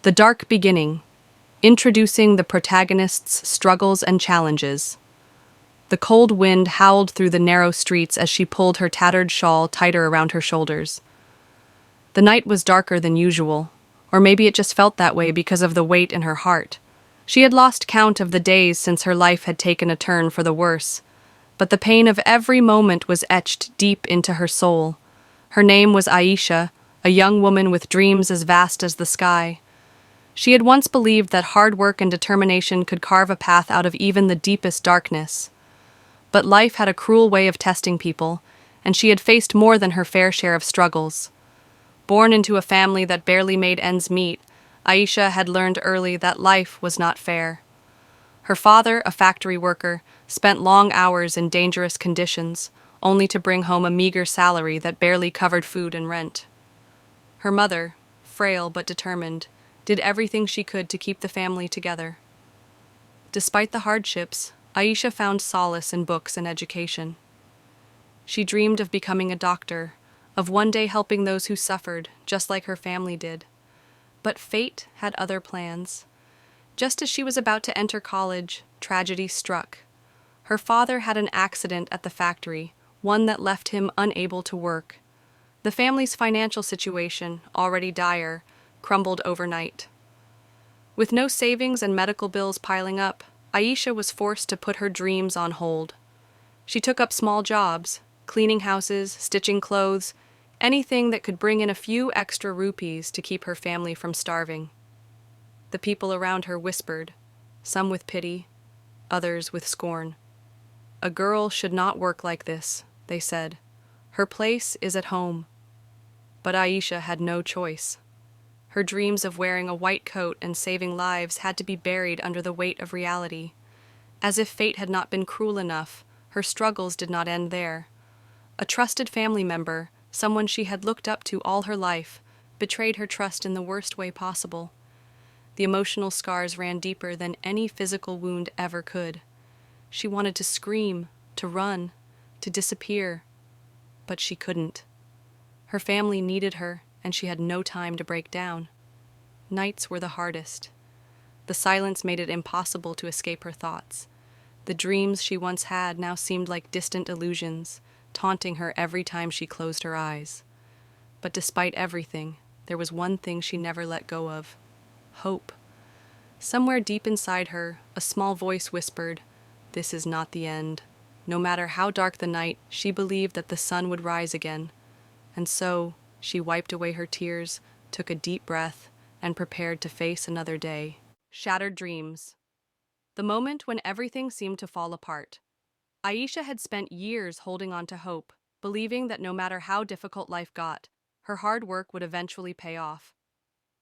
The Dark Beginning, introducing the protagonist's struggles and challenges. The cold wind howled through the narrow streets as she pulled her tattered shawl tighter around her shoulders. The night was darker than usual, or maybe it just felt that way because of the weight in her heart. She had lost count of the days since her life had taken a turn for the worse, but the pain of every moment was etched deep into her soul. Her name was Aisha, a young woman with dreams as vast as the sky. She had once believed that hard work and determination could carve a path out of even the deepest darkness. But life had a cruel way of testing people, and she had faced more than her fair share of struggles. Born into a family that barely made ends meet, Aisha had learned early that life was not fair. Her father, a factory worker, spent long hours in dangerous conditions, only to bring home a meager salary that barely covered food and rent. Her mother, frail but determined, did everything she could to keep the family together. Despite the hardships, Aisha found solace in books and education. She dreamed of becoming a doctor, of one day helping those who suffered, just like her family did. But fate had other plans. Just as she was about to enter college, tragedy struck. Her father had an accident at the factory, one that left him unable to work. The family's financial situation, already dire, crumbled overnight. With no savings and medical bills piling up, Aisha was forced to put her dreams on hold. She took up small jobs, cleaning houses, stitching clothes, anything that could bring in a few extra rupees to keep her family from starving. The people around her whispered, some with pity, others with scorn. "A girl should not work like this," they said. "Her place is at home." But Aisha had no choice. Her dreams of wearing a white coat and saving lives had to be buried under the weight of reality. As if fate had not been cruel enough, her struggles did not end there. A trusted family member, someone she had looked up to all her life, betrayed her trust in the worst way possible. The emotional scars ran deeper than any physical wound ever could. She wanted to scream, to run, to disappear, but she couldn't. Her family needed her, and she had no time to break down. Nights were the hardest. The silence made it impossible to escape her thoughts. The dreams she once had now seemed like distant illusions, taunting her every time she closed her eyes. But despite everything, there was one thing she never let go of: hope. Somewhere deep inside her, a small voice whispered, "This is not the end." No matter how dark the night, she believed that the sun would rise again. And so, she wiped away her tears, took a deep breath, and prepared to face another day. Shattered dreams. The moment when everything seemed to fall apart. Aisha had spent years holding on to hope, believing that no matter how difficult life got, her hard work would eventually pay off.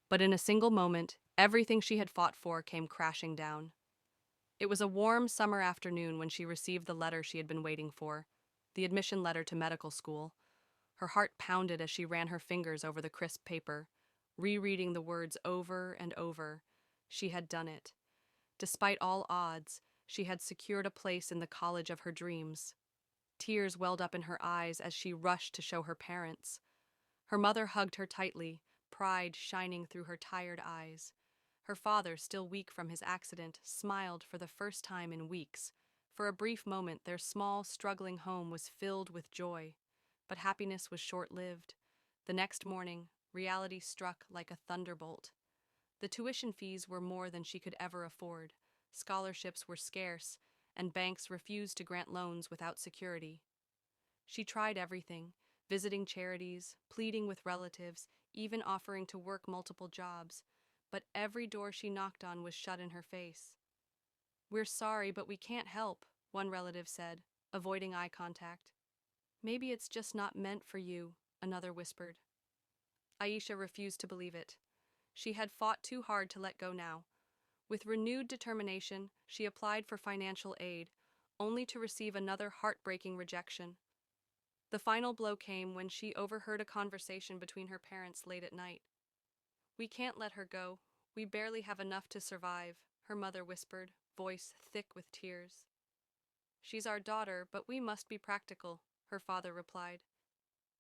But in a single moment, everything she had fought for came crashing down. It was a warm summer afternoon when she received the letter she had been waiting for, the admission letter to medical school. Her heart pounded as she ran her fingers over the crisp paper, rereading the words over and over. She had done it. Despite all odds, she had secured a place in the college of her dreams. Tears welled up in her eyes as she rushed to show her parents. Her mother hugged her tightly, pride shining through her tired eyes. Her father, still weak from his accident, smiled for the first time in weeks. For a brief moment, their small, struggling home was filled with joy. But happiness was short-lived. The next morning, reality struck like a thunderbolt. The tuition fees were more than she could ever afford. Scholarships were scarce, and banks refused to grant loans without security. She tried everything, visiting charities, pleading with relatives, even offering to work multiple jobs, but every door she knocked on was shut in her face. "We're sorry, but we can't help," one relative said, avoiding eye contact. "Maybe it's just not meant for you," another whispered. Aisha refused to believe it. She had fought too hard to let go now. With renewed determination, she applied for financial aid, only to receive another heartbreaking rejection. The final blow came when she overheard a conversation between her parents late at night. "We can't let her go. We barely have enough to survive," her mother whispered, voice thick with tears. "She's our daughter, but we must be practical," her father replied.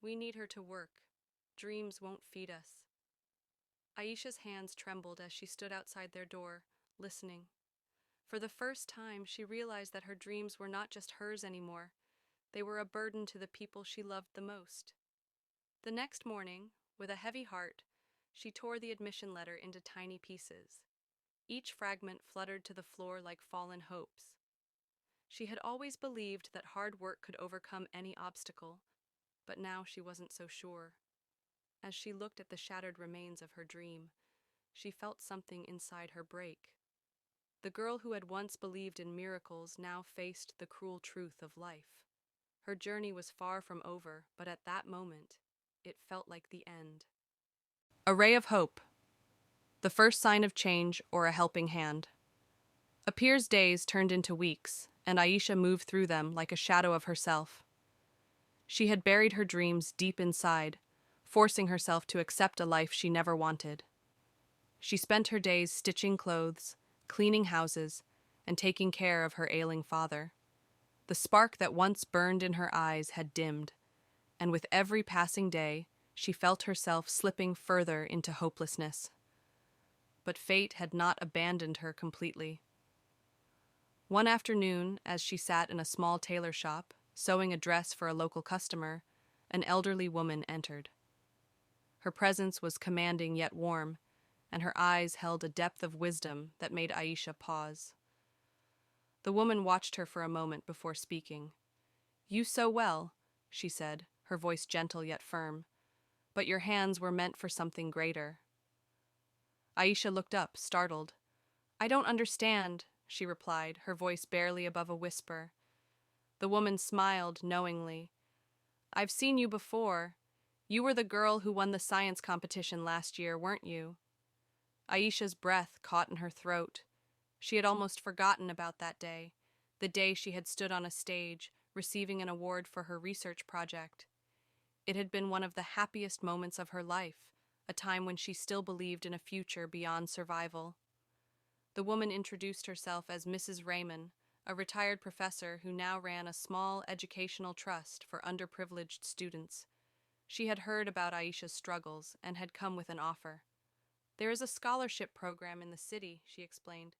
"We need her to work. Dreams won't feed us." Aisha's hands trembled as she stood outside their door, listening. For the first time, she realized that her dreams were not just hers anymore. They were a burden to the people she loved the most. The next morning, with a heavy heart, she tore the admission letter into tiny pieces. Each fragment fluttered to the floor like fallen hopes. She had always believed that hard work could overcome any obstacle, but now she wasn't so sure. As she looked at the shattered remains of her dream, she felt something inside her break. The girl who had once believed in miracles now faced the cruel truth of life. Her journey was far from over, but at that moment, it felt like the end. A ray of hope, the first sign of change or a helping hand. Apir's days turned into weeks, and Aisha moved through them like a shadow of herself. She had buried her dreams deep inside, forcing herself to accept a life she never wanted. She spent her days stitching clothes, cleaning houses, and taking care of her ailing father. The spark that once burned in her eyes had dimmed, and with every passing day, she felt herself slipping further into hopelessness. But fate had not abandoned her completely. One afternoon, as she sat in a small tailor shop, sewing a dress for a local customer, an elderly woman entered. Her presence was commanding yet warm, and her eyes held a depth of wisdom that made Aisha pause. The woman watched her for a moment before speaking. "You sew well," she said, her voice gentle yet firm, "but your hands were meant for something greater." Aisha looked up, startled. "I don't understand," she replied, her voice barely above a whisper. The woman smiled knowingly. "I've seen you before. You were the girl who won the science competition last year, weren't you?" Aisha's breath caught in her throat. She had almost forgotten about that day, the day she had stood on a stage, receiving an award for her research project. It had been one of the happiest moments of her life, a time when she still believed in a future beyond survival. The woman introduced herself as Mrs. Raymond, a retired professor who now ran a small educational trust for underprivileged students. She had heard about Aisha's struggles and had come with an offer. "There is a scholarship program in the city," she explained.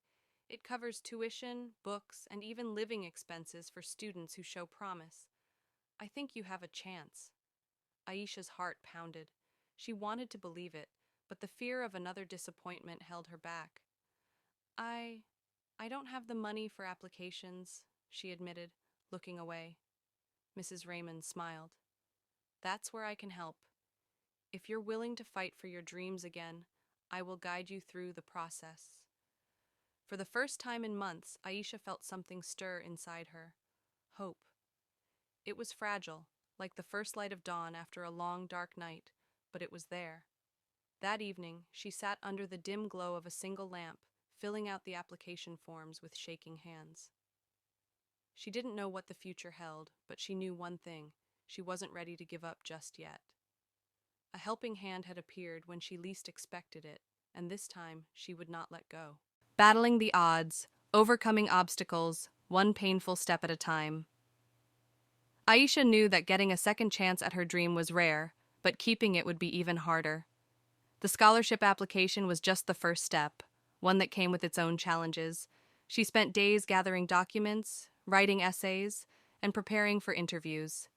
"It covers tuition, books, and even living expenses for students who show promise. I think you have a chance." Aisha's heart pounded. She wanted to believe it, but the fear of another disappointment held her back. I I don't have the money for applications," she admitted, looking away. Mrs. Raymond smiled. "That's where I can help. If you're willing to fight for your dreams again, I will guide you through the process." For the first time in months, Aisha felt something stir inside her. Hope. It was fragile, like the first light of dawn after a long, dark night, but it was there. That evening, she sat under the dim glow of a single lamp, filling out the application forms with shaking hands. She didn't know what the future held, but she knew one thing: she wasn't ready to give up just yet. A helping hand had appeared when she least expected it, and this time she would not let go. Battling the odds, overcoming obstacles, one painful step at a time. Aisha knew that getting a second chance at her dream was rare, but keeping it would be even harder. The scholarship application was just the first step, one that came with its own challenges. She spent days gathering documents, writing essays, and preparing for interviews.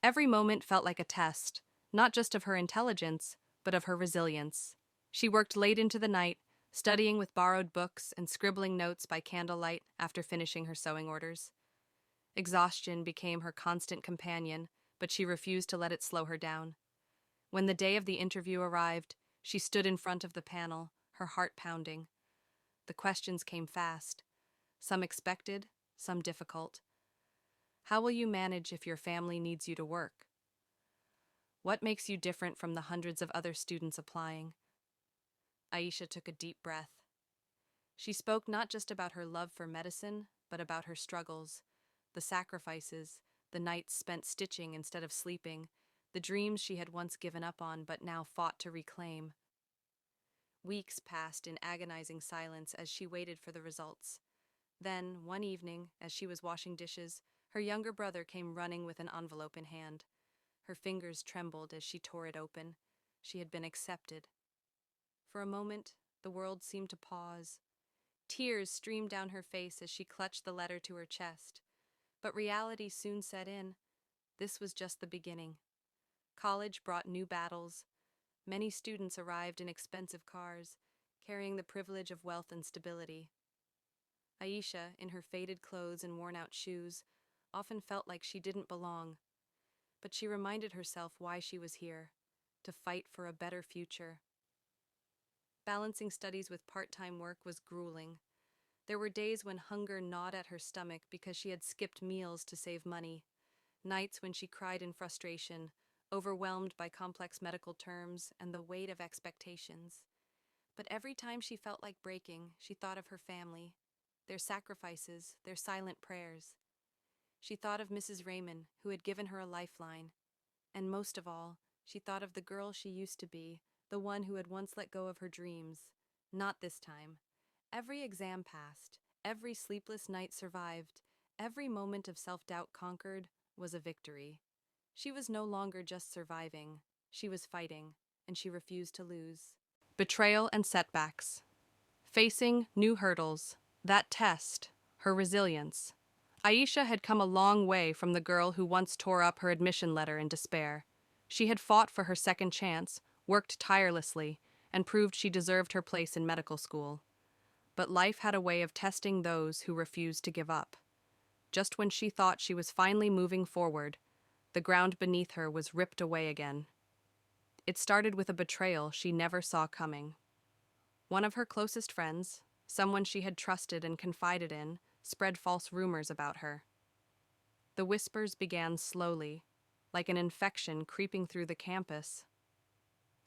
Every moment felt like a test, not just of her intelligence, but of her resilience. She worked late into the night, studying with borrowed books and scribbling notes by candlelight after finishing her sewing orders. Exhaustion became her constant companion, but she refused to let it slow her down. When the day of the interview arrived, she stood in front of the panel, her heart pounding. The questions came fast, some expected, some difficult. How will you manage if your family needs you to work? What makes you different from the hundreds of other students applying? Aisha took a deep breath. She spoke not just about her love for medicine, but about her struggles, the sacrifices, the nights spent stitching instead of sleeping, the dreams she had once given up on but now fought to reclaim. Weeks passed in agonizing silence as she waited for the results. Then, one evening, as she was washing dishes, her younger brother came running with an envelope in hand. Her fingers trembled as she tore it open. She had been accepted. For a moment, the world seemed to pause. Tears streamed down her face as she clutched the letter to her chest. But reality soon set in. This was just the beginning. College brought new battles. Many students arrived in expensive cars, carrying the privilege of wealth and stability. Aisha, in her faded clothes and worn-out shoes, often felt like she didn't belong. But she reminded herself why she was here, to fight for a better future. Balancing studies with part-time work was grueling. There were days when hunger gnawed at her stomach because she had skipped meals to save money, nights when she cried in frustration, overwhelmed by complex medical terms and the weight of expectations. But every time she felt like breaking, she thought of her family, their sacrifices, their silent prayers. She thought of Mrs. Raymond, who had given her a lifeline. And most of all, she thought of the girl she used to be, the one who had once let go of her dreams. Not this time. Every exam passed, every sleepless night survived, every moment of self-doubt conquered was a victory. She was no longer just surviving, she was fighting, and she refused to lose. Betrayal and setbacks. Facing new hurdles, that test, her resilience. Aisha had come a long way from the girl who once tore up her admission letter in despair. She had fought for her second chance, worked tirelessly, and proved she deserved her place in medical school. But life had a way of testing those who refused to give up. Just when she thought she was finally moving forward, the ground beneath her was ripped away again. It started with a betrayal she never saw coming. One of her closest friends, someone she had trusted and confided in, spread false rumors about her. The whispers began slowly, like an infection creeping through the campus.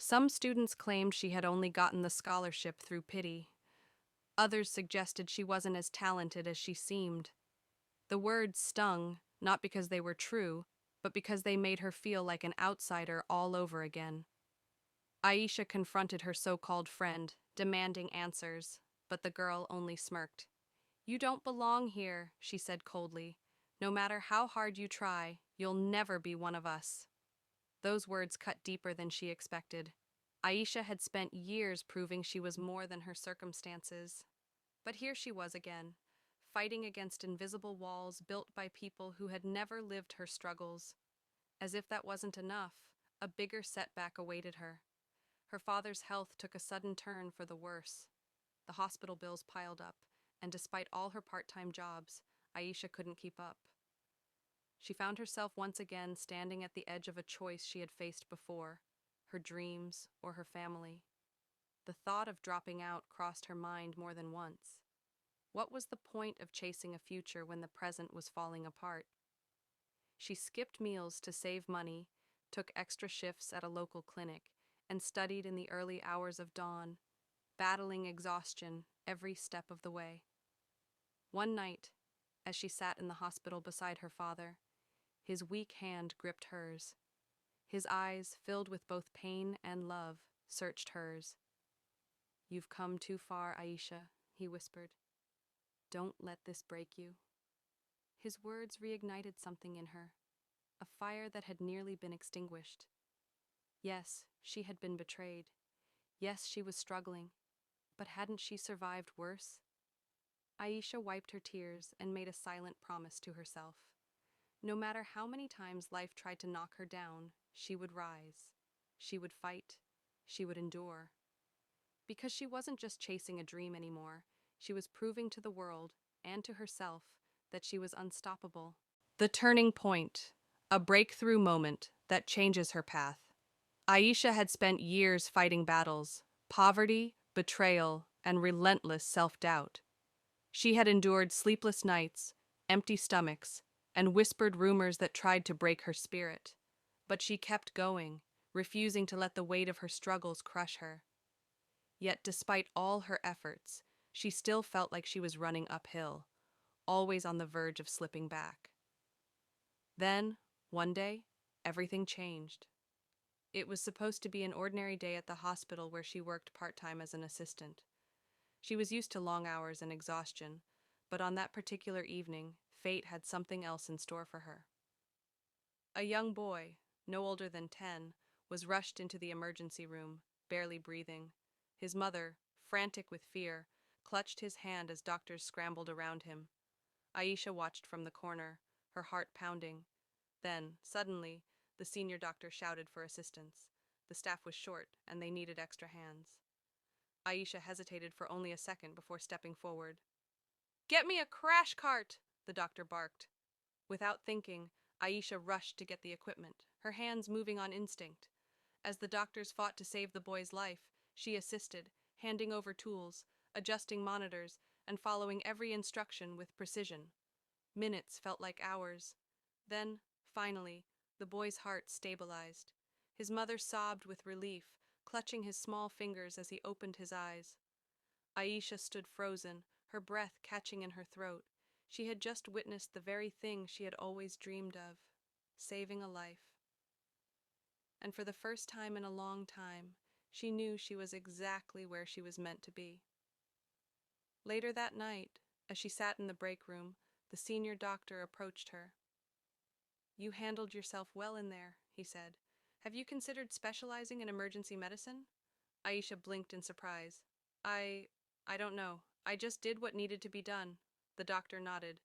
Some students claimed she had only gotten the scholarship through pity. Others suggested she wasn't as talented as she seemed. The words stung, not because they were true, but because they made her feel like an outsider all over again. Aisha confronted her so-called friend, demanding answers, but the girl only smirked. "You don't belong here," she said coldly. "No matter how hard you try, you'll never be one of us." Those words cut deeper than she expected. Aisha had spent years proving she was more than her circumstances. But here she was again, fighting against invisible walls built by people who had never lived her struggles. As if that wasn't enough, a bigger setback awaited her. Her father's health took a sudden turn for the worse. The hospital bills piled up, and despite all her part-time jobs, Aisha couldn't keep up. She found herself once again standing at the edge of a choice she had faced before, her dreams or her family. The thought of dropping out crossed her mind more than once. What was the point of chasing a future when the present was falling apart? She skipped meals to save money, took extra shifts at a local clinic, and studied in the early hours of dawn, battling exhaustion every step of the way. One night, as she sat in the hospital beside her father, his weak hand gripped hers. His eyes, filled with both pain and love, searched hers. "You've come too far, Aisha," he whispered. "Don't let this break you." His words reignited something in her, a fire that had nearly been extinguished. Yes, she had been betrayed. Yes, she was struggling. But hadn't she survived worse? Aisha wiped her tears and made a silent promise to herself. No matter how many times life tried to knock her down, she would rise. She would fight. She would endure. Because she wasn't just chasing a dream anymore, she was proving to the world, and to herself, that she was unstoppable. The turning point, a breakthrough moment that changes her path. Aisha had spent years fighting battles, poverty, betrayal, and relentless self-doubt. She had endured sleepless nights, empty stomachs, and whispered rumors that tried to break her spirit. But she kept going, refusing to let the weight of her struggles crush her. Yet despite all her efforts, she still felt like she was running uphill, always on the verge of slipping back. Then, one day, everything changed. It was supposed to be an ordinary day at the hospital where she worked part-time as an assistant. She was used to long hours and exhaustion, but on that particular evening, fate had something else in store for her. A young boy, no older than 10, was rushed into the emergency room, barely breathing. His mother, frantic with fear, clutched his hand as doctors scrambled around him. Aisha watched from the corner, her heart pounding. Then, suddenly, the senior doctor shouted for assistance. The staff was short, and they needed extra hands. Aisha hesitated for only a second before stepping forward. "Get me a crash cart!" the doctor barked. Without thinking, Aisha rushed to get the equipment, her hands moving on instinct. As the doctors fought to save the boy's life, she assisted, handing over tools, adjusting monitors, and following every instruction with precision. Minutes felt like hours. Then, finally, the boy's heart stabilized. His mother sobbed with relief, clutching his small fingers as he opened his eyes. Aisha stood frozen, her breath catching in her throat. She had just witnessed the very thing she had always dreamed of, saving a life. And for the first time in a long time, she knew she was exactly where she was meant to be. Later that night, as she sat in the break room, the senior doctor approached her. "You handled yourself well in there," he said. "Have you considered specializing in emergency medicine?" Aisha blinked in surprise. I don't know. I just did what needed to be done." The doctor nodded.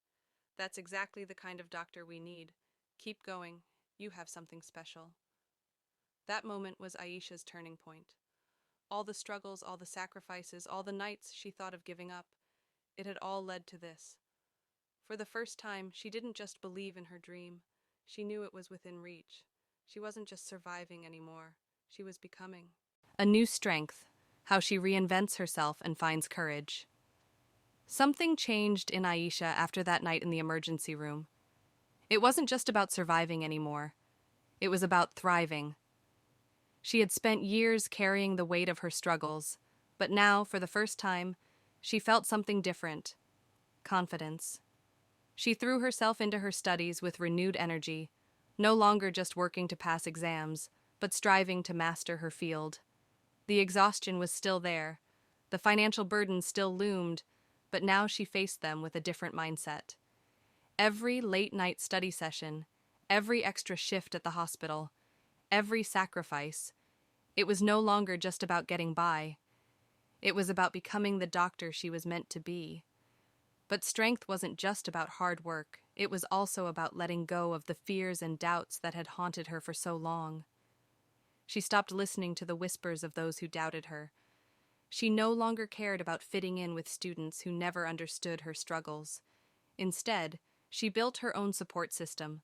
"That's exactly the kind of doctor we need. Keep going. You have something special." That moment was Aisha's turning point. All the struggles, all the sacrifices, all the nights she thought of giving up, it had all led to this. For the first time, she didn't just believe in her dream. She knew it was within reach. She wasn't just surviving anymore. She was becoming. A new strength, how she reinvents herself and finds courage. Something changed in Aisha after that night in the emergency room. It wasn't just about surviving anymore. It was about thriving. She had spent years carrying the weight of her struggles, but now, for the first time, she felt something different: confidence. She threw herself into her studies with renewed energy, no longer just working to pass exams, but striving to master her field. The exhaustion was still there, the financial burden still loomed, but now she faced them with a different mindset. Every late-night study session, every extra shift at the hospital, every sacrifice, it was no longer just about getting by. It was about becoming the doctor she was meant to be. But strength wasn't just about hard work. It was also about letting go of the fears and doubts that had haunted her for so long. She stopped listening to the whispers of those who doubted her. She no longer cared about fitting in with students who never understood her struggles. Instead, she built her own support system.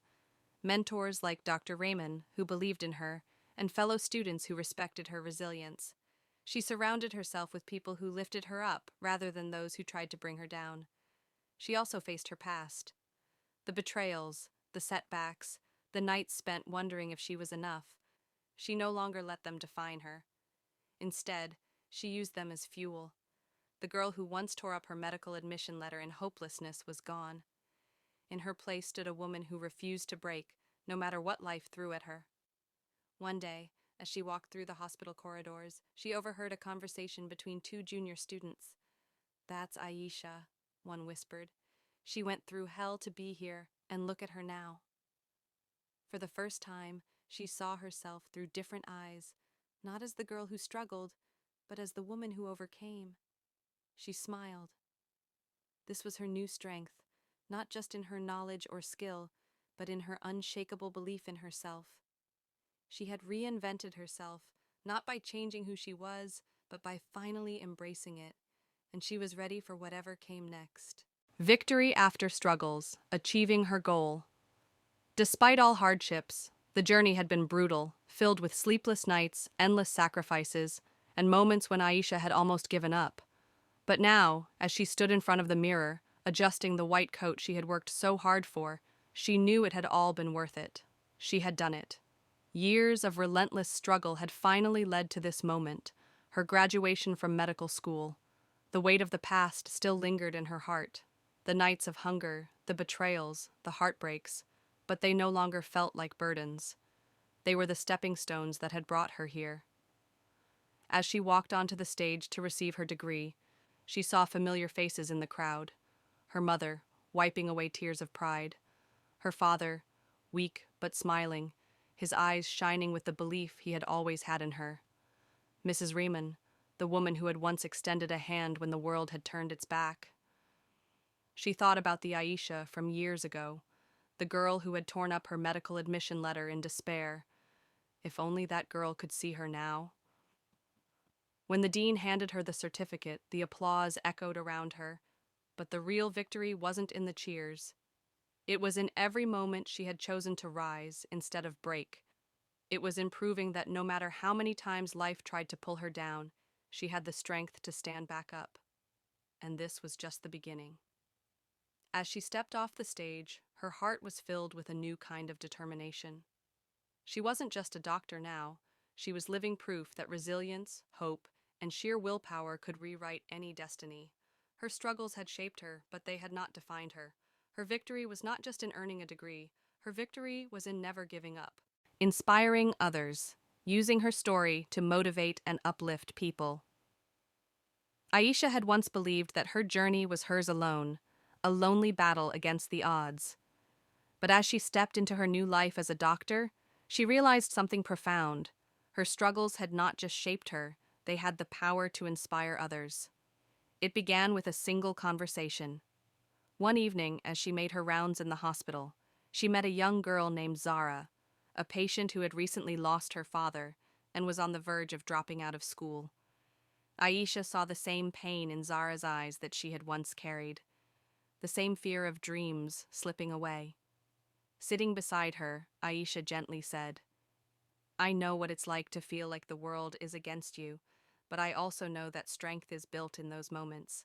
Mentors like Dr. Raymond, who believed in her, and fellow students who respected her resilience. She surrounded herself with people who lifted her up rather than those who tried to bring her down. She also faced her past. The betrayals, the setbacks, the nights spent wondering if she was enough. She no longer let them define her. Instead, she used them as fuel. The girl who once tore up her medical admission letter in hopelessness was gone. In her place stood a woman who refused to break, no matter what life threw at her. One day, as she walked through the hospital corridors, she overheard a conversation between two junior students. "That's Aisha," one whispered. "She went through hell to be here, and look at her now." For the first time, she saw herself through different eyes, not as the girl who struggled, but as the woman who overcame. She smiled. This was her new strength, not just in her knowledge or skill, but in her unshakable belief in herself. She had reinvented herself, not by changing who she was, but by finally embracing it, and she was ready for whatever came next. Victory after struggles, achieving her goal. Despite all hardships, the journey had been brutal, filled with sleepless nights, endless sacrifices, and moments when Aisha had almost given up. But now, as she stood in front of the mirror, adjusting the white coat she had worked so hard for, she knew it had all been worth it. She had done it. Years of relentless struggle had finally led to this moment, her graduation from medical school. The weight of the past still lingered in her heart. The nights of hunger, the betrayals, the heartbreaks, but they no longer felt like burdens. They were the stepping stones that had brought her here. As she walked onto the stage to receive her degree, she saw familiar faces in the crowd. Her mother, wiping away tears of pride. Her father, weak but smiling, his eyes shining with the belief he had always had in her. Mrs. Riemann, the woman who had once extended a hand when the world had turned its back. She thought about the Aisha from years ago, the girl who had torn up her medical admission letter in despair. If only that girl could see her now. When the dean handed her the certificate, the applause echoed around her, but the real victory wasn't in the cheers. It was in every moment she had chosen to rise instead of break. It was in proving that no matter how many times life tried to pull her down, she had the strength to stand back up. And this was just the beginning. As she stepped off the stage, her heart was filled with a new kind of determination. She wasn't just a doctor now, she was living proof that resilience, hope, and sheer willpower could rewrite any destiny. Her struggles had shaped her, but they had not defined her. Her victory was not just in earning a degree, her victory was in never giving up. Inspiring others, using her story to motivate and uplift people. Aisha had once believed that her journey was hers alone, a lonely battle against the odds. But as she stepped into her new life as a doctor, she realized something profound. Her struggles had not just shaped her, they had the power to inspire others. It began with a single conversation. One evening, as she made her rounds in the hospital, she met a young girl named Zara, a patient who had recently lost her father and was on the verge of dropping out of school. Aisha saw the same pain in Zara's eyes that she had once carried, the same fear of dreams slipping away. Sitting beside her, Aisha gently said, "I know what it's like to feel like the world is against you, but I also know that strength is built in those moments.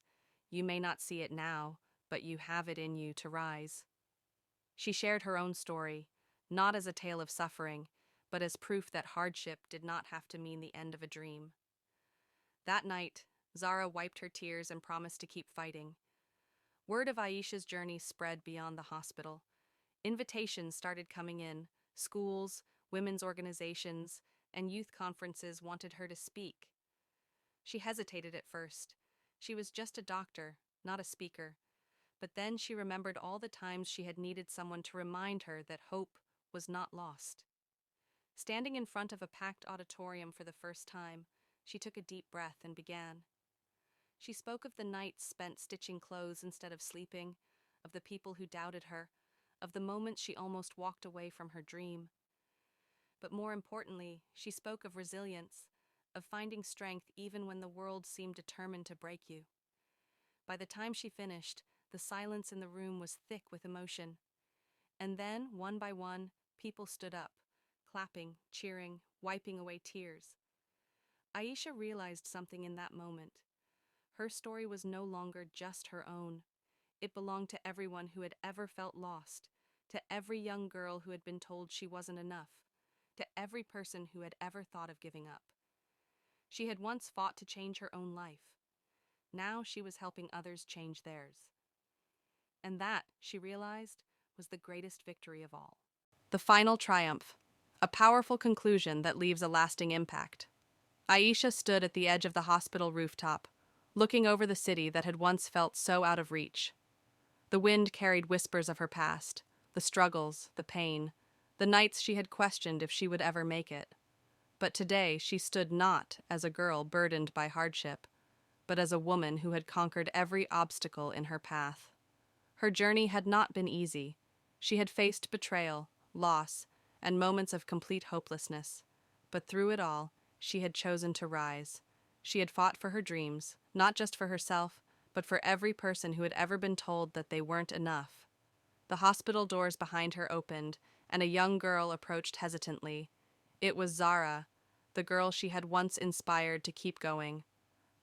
You may not see it now, but you have it in you to rise." She shared her own story, not as a tale of suffering, but as proof that hardship did not have to mean the end of a dream. That night, Zara wiped her tears and promised to keep fighting. Word of Aisha's journey spread beyond the hospital. Invitations started coming in. Schools, women's organizations, and youth conferences wanted her to speak. She hesitated at first. She was just a doctor, not a speaker. But then she remembered all the times she had needed someone to remind her that hope was not lost. Standing in front of a packed auditorium for the first time, she took a deep breath and began. She spoke of the nights spent stitching clothes instead of sleeping, of the people who doubted her, of the moments she almost walked away from her dream. But more importantly, she spoke of resilience, of finding strength even when the world seemed determined to break you. By the time she finished, the silence in the room was thick with emotion. And then, one by one, people stood up, clapping, cheering, wiping away tears. Aisha realized something in that moment. Her story was no longer just her own. It belonged to everyone who had ever felt lost, to every young girl who had been told she wasn't enough, to every person who had ever thought of giving up. She had once fought to change her own life. Now she was helping others change theirs. And that, she realized, was the greatest victory of all. The final triumph, a powerful conclusion that leaves a lasting impact. Aisha stood at the edge of the hospital rooftop, looking over the city that had once felt so out of reach. The wind carried whispers of her past, the struggles, the pain, the nights she had questioned if she would ever make it. But today she stood not as a girl burdened by hardship, but as a woman who had conquered every obstacle in her path. Her journey had not been easy. She had faced betrayal, loss, and moments of complete hopelessness. But through it all, she had chosen to rise. She had fought for her dreams, not just for herself, but for every person who had ever been told that they weren't enough. The hospital doors behind her opened, and a young girl approached hesitantly. It was Zara, the girl she had once inspired to keep going.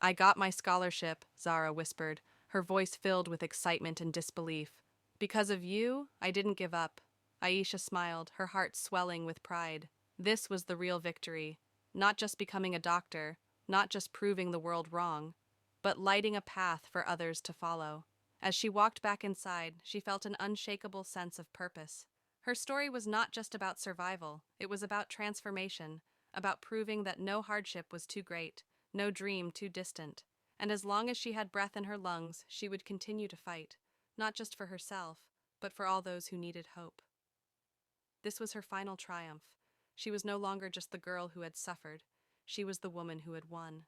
"I got my scholarship," Zara whispered, her voice filled with excitement and disbelief. "Because of you, I didn't give up." Aisha smiled, her heart swelling with pride. This was the real victory. Not just becoming a doctor, not just proving the world wrong, but lighting a path for others to follow. As she walked back inside, she felt an unshakable sense of purpose. Her story was not just about survival, it was about transformation, about proving that no hardship was too great, no dream too distant. And as long as she had breath in her lungs, she would continue to fight, not just for herself, but for all those who needed hope. This was her final triumph. She was no longer just the girl who had suffered. She was the woman who had won.